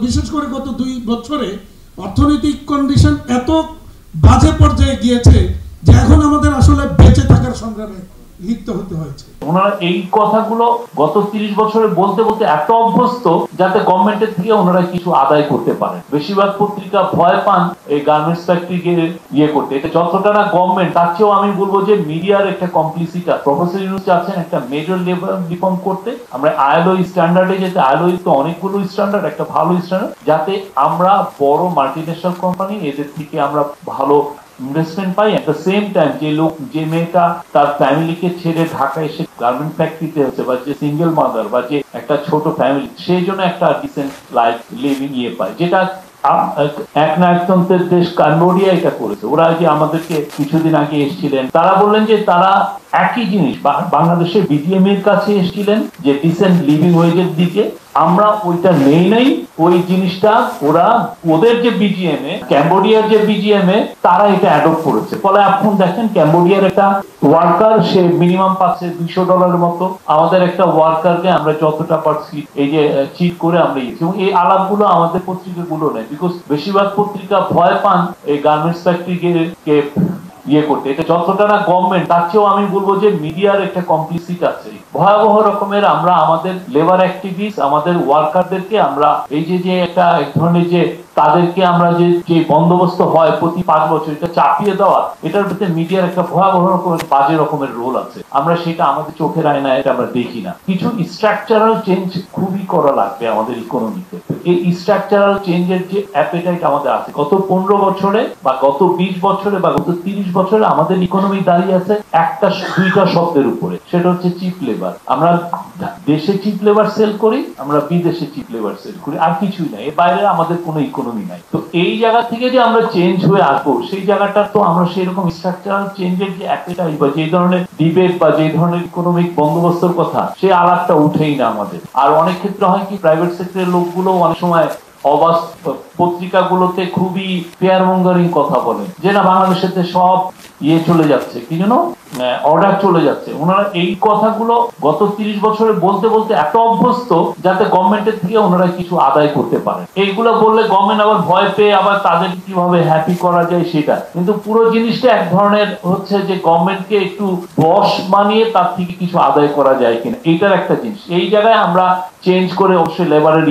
বিশেষ করে গত 2 বছরে অর্থনৈতিক কন্ডিশন এত বাজে পর্যায়ে গিয়েছে যে এখন আমাদের আসলে বেঁচে থাকার সংগ্রামে লিপ্ত হতে হয়েছে। ওনারা এই কথাগুলো গত 30 বছরে বলতে বলতে এত অভ্যস্ত যাতে গভর্নমেন্টের থেকে ওনারা কিছু আদায় করতে পারে। বেশিরভাগ পত্রিকা ভয় পান এই গার্মেন্টস ফ্যাক্টরিকে করতে। এটা যতটা না গভর্নমেন্ট, তার চেয়েও আমি বলবো যে মিডিয়ার একটা কমপ্লিসিটি। প্রফেসর ইউনূস চাচ্ছেন একটা মেজর লেভেল রিফর্ম করতে, আমরা আইএলও স্ট্যান্ডার্ডে যেতে। আইএলও তো অনেকগুলো স্ট্যান্ডার্ড, একটা ভালো স্ট্যান্ডার্ড, যাতে আমরা বড় মাল্টিন্যাশনাল কোম্পানি এদের থেকে আমরা ভালো investment pi. At the same time যে মেয়েটা তার ফ্যামিলিকে ছেড়ে ঢাকা এসে গার্মেন্ট ফ্যাক্টরিতে হচ্ছে, বা যে সিঙ্গেল মাদার বা যে একটা ছোট ফ্যামিলি, সেই জন্য একটা ডিসেন্ট লাইফ লিভিং পায়, যেটা এক নায়কতন্ত্রের দেশ কম্বোডিয়া এটা করেছে। ওরা যে আমাদেরকে কিছুদিন আগে এসেছিলেন, তারা বললেন যে তারা একই জিনিস বাংলাদেশের বিজিএম এর কাছে এসেছিলেন যে ডিসেন্ট লিভিং ওয়েজের দিকে। আমরা ওইটা নেই নাই, ওই জিনিসটা ওরা ওদের যে বিজিএম এ, ক্যাম্বোডিয়ার যে বিজিএম এ, তারা এটা অ্যাডপ্ট করেছে। ফলে এখন দেখেন ক্যাম্বোডিয়ার একটা ওয়ার্কার সে মিনিমাম পাচ্ছে $200 মতো। আমাদের একটা ওয়ার্কারকে আমরা যতটা পারছি এই যে চিট করে আমরা এবং এই আলাপগুলো আমাদের পত্রিকাগুলো নেই, বিকজ বেশিরভাগ পত্রিকা ভয় পান এই গার্মেন্টস ফ্যাক্টরিকে করতে। এটা যতটা না গভর্নমেন্ট, তার চেয়েও আমি বলবো যে মিডিয়ার একটা কমপ্লিসিটি আছে। ভয়াবহ রকমের আমরা আমাদের লেবার অ্যাক্টিভিস্ট, আমাদের ওয়ার্কারদেরকে আমরা এই যে একটা এক ধরনের যে তাদেরকে আমরা যে বন্দোবস্ত হয় প্রতি 5 বছর, এটা চাপিয়ে দেওয়া, এটার ভিতরে মিডিয়ার একটা ভয়াবহ রকমের বাজে রকমের রোল আছে। আমরা সেটা আমাদের চোখের আয়নায় এটা আমরা দেখি না। কিছু স্ট্রাকচারাল চেঞ্জ খুবই করা লাগবে আমাদের ইকোনমিতে। এই স্ট্রাকচারাল চেঞ্জের যে অ্যাপেটাইট আমাদের আছে, গত 15 বছরে বা গত 20 বছরে বা গত 30 বছরে আমাদের ইকোনমি দাঁড়িয়ে আছে একটা দুইটা শব্দের উপরে, সেটা হচ্ছে চিপ লেবার। আমরা দেশে চিপ লেবার সেল করি, আমরা বিদেশে চিপ লেবার সেল করি, আর কিছুই নাই। এর বাইরে আমাদের কোনো ইকোনমি নাই। তো এই জায়গা থেকে যে আমরা চেঞ্জ হয়ে আসবো, সেই জায়গাটা তো আমরা সেই রকম স্ট্রাকচারাল চেঞ্জের যে অ্যাপেটাইট বা যে ধরনের ডিবেট বা যে ধরনের ইকোনমিক বন্দোবস্তের কথা, সেই আলাপটা উঠেই না আমাদের। আর অনেক ক্ষেত্রে হয় কি, প্রাইভেট সেক্টরের লোকগুলো অনেক সময় পত্রিকাগুলোতে খুবই ফেয়ার মঙ্গারিং কথা বলেন যে না বাংলাদেশের সব চলে যাচ্ছে, কি যেন অর্ডার চলে যাচ্ছে। ওনারা এই কথাগুলো গত 30 বছরে বলতে বলতে এত অভ্যস্ত যাতে গভর্নমেন্টের থেকে ওনারা কিছু আদায় করতে পারে। এইগুলো বললে গভর্নমেন্ট আবার ভয় পেয়ে আবার তাদের কিভাবে হ্যাপি করা যায় সেটা। কিন্তু পুরো জিনিসটা এক ধরনের হচ্ছে যে গভর্নমেন্টকে একটু বস বানিয়ে তার থেকে কিছু আদায় করা যায় কিনা, এইটার একটা জিনিস। এই জায়গায় আমরা চেঞ্জ করে অবশ্যই লেবারের